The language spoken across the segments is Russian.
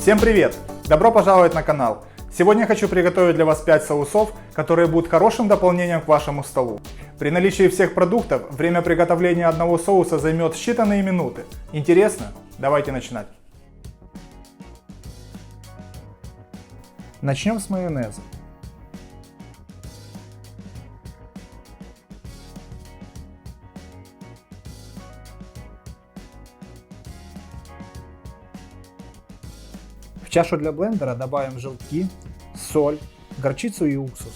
Всем привет! Добро пожаловать на канал! Сегодня я хочу приготовить для вас 5 соусов, которые будут хорошим дополнением к вашему столу. При наличии всех продуктов время приготовления одного соуса займет считанные минуты. Интересно? Давайте начинать. Начнем с майонеза. В чашу для блендера добавим желтки, соль, горчицу и уксус.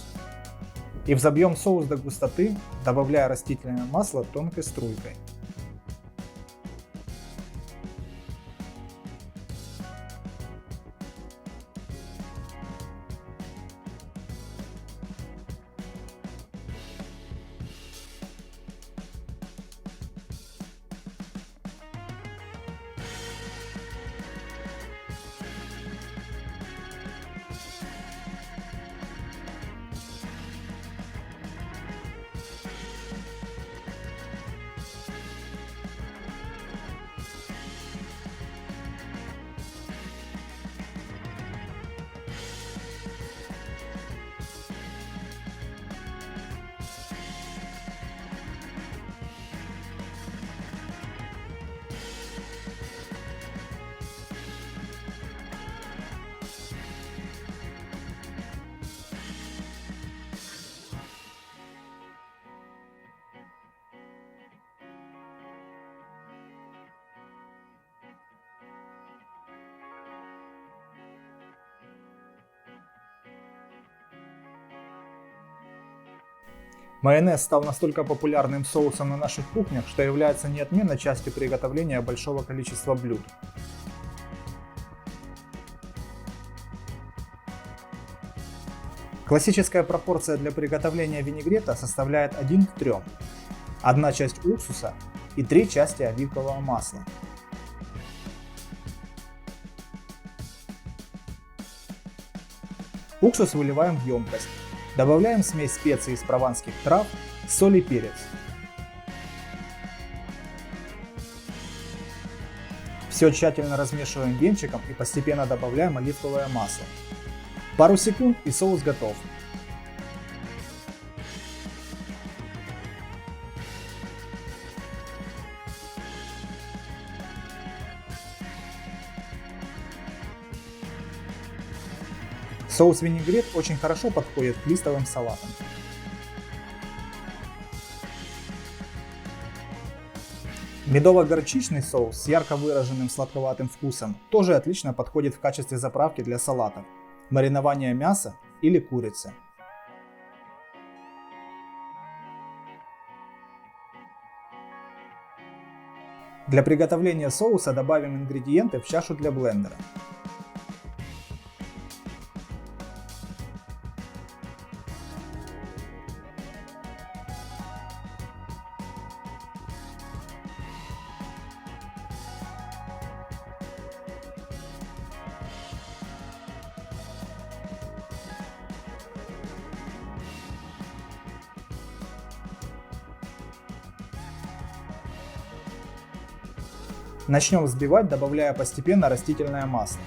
И взобьем соус до густоты, добавляя растительное масло тонкой струйкой. Майонез стал настолько популярным соусом на наших кухнях, что является неотменной частью приготовления большого количества блюд. Классическая пропорция для приготовления винегрета составляет 1 к 3. 1 часть уксуса и 3 части оливкового масла. Уксус выливаем в емкость. Добавляем смесь специй из прованских трав, соль и перец. Все тщательно размешиваем венчиком и постепенно добавляем оливковое масло. Пару секунд и соус готов. Соус-винегрет очень хорошо подходит к листовым салатам. Медово-горчичный соус с ярко выраженным сладковатым вкусом тоже отлично подходит в качестве заправки для салатов, маринования мяса или курицы. Для приготовления соуса добавим ингредиенты в чашу для блендера. Начнем взбивать, добавляя постепенно растительное масло.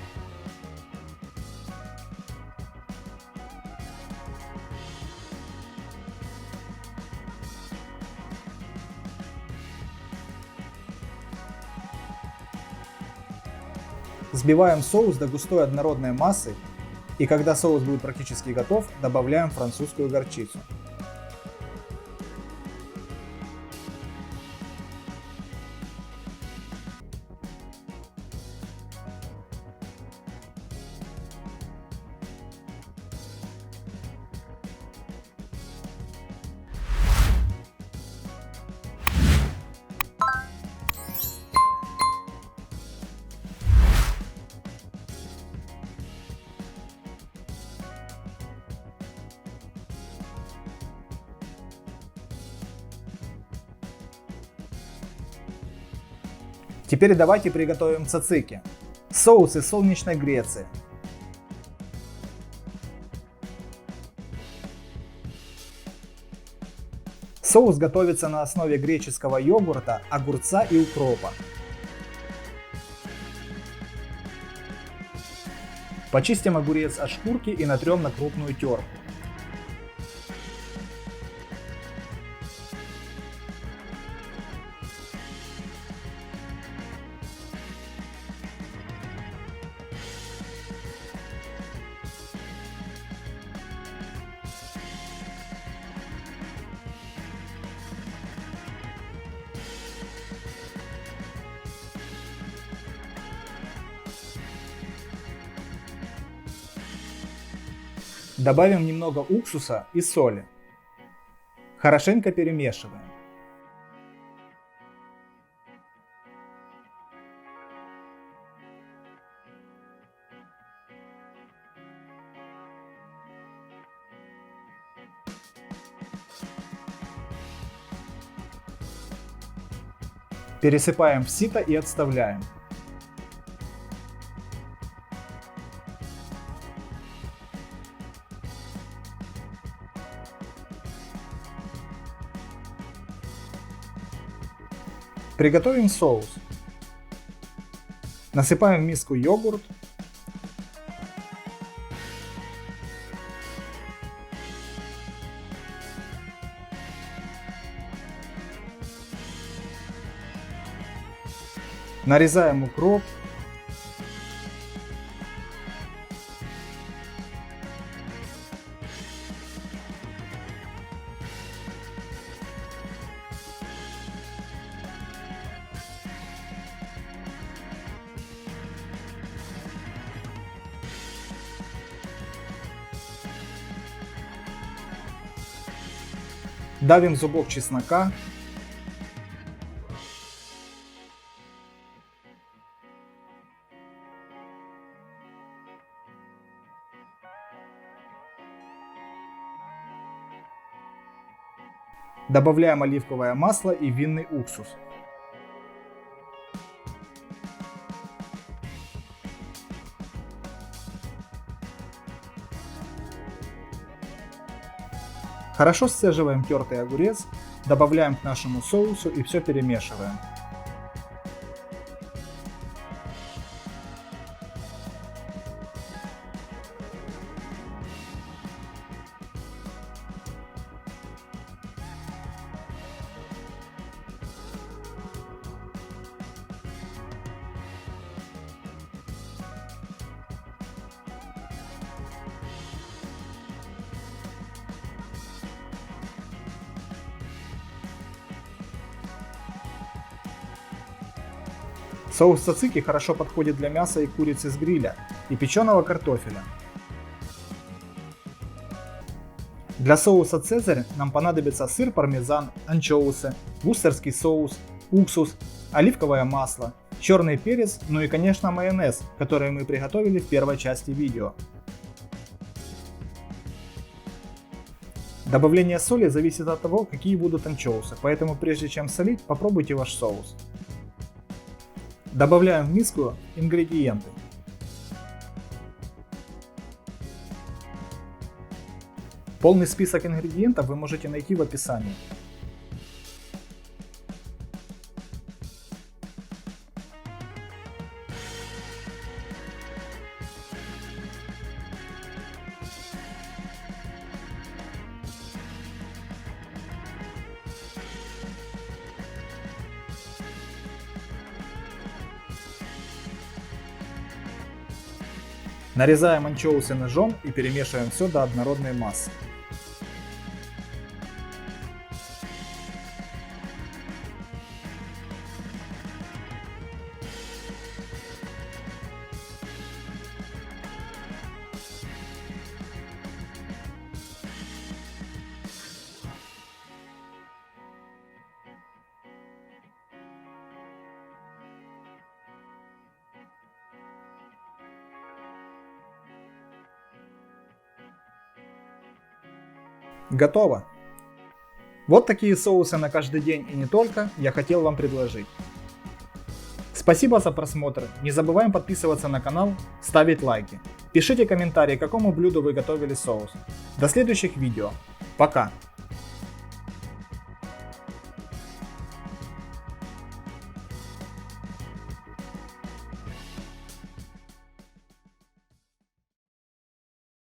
Взбиваем соус до густой однородной массы, и когда соус будет практически готов, добавляем французскую горчицу. Теперь давайте приготовим цацики. Соус из солнечной Греции. Соус готовится на основе греческого йогурта, огурца и укропа. Почистим огурец от шкурки и натрем на крупную терку. Добавим немного уксуса и соли. Хорошенько перемешиваем. Пересыпаем в сито и отставляем. Приготовим соус. Насыпаем в миску йогурт. Нарезаем укроп. Давим зубок чеснока. Добавляем оливковое масло и винный уксус. Хорошо сцеживаем тертый огурец, добавляем к нашему соусу и все перемешиваем. Соус цацики хорошо подходит для мяса и курицы с гриля и печеного картофеля. Для соуса цезарь нам понадобится сыр пармезан, анчоусы, вустерский соус, уксус, оливковое масло, черный перец, ну и конечно майонез, который мы приготовили в первой части видео. Добавление соли зависит от того, какие будут анчоусы, поэтому прежде чем солить, попробуйте ваш соус. Добавляем в миску ингредиенты. Полный список ингредиентов вы можете найти в описании. Нарезаем анчоусы ножом и перемешиваем все до однородной массы. Готово! Вот такие соусы на каждый день и не только я хотел вам предложить. Спасибо за просмотр, не забываем подписываться на канал, ставить лайки. Пишите комментарии, к какому блюду вы готовили соус. До следующих видео. Пока!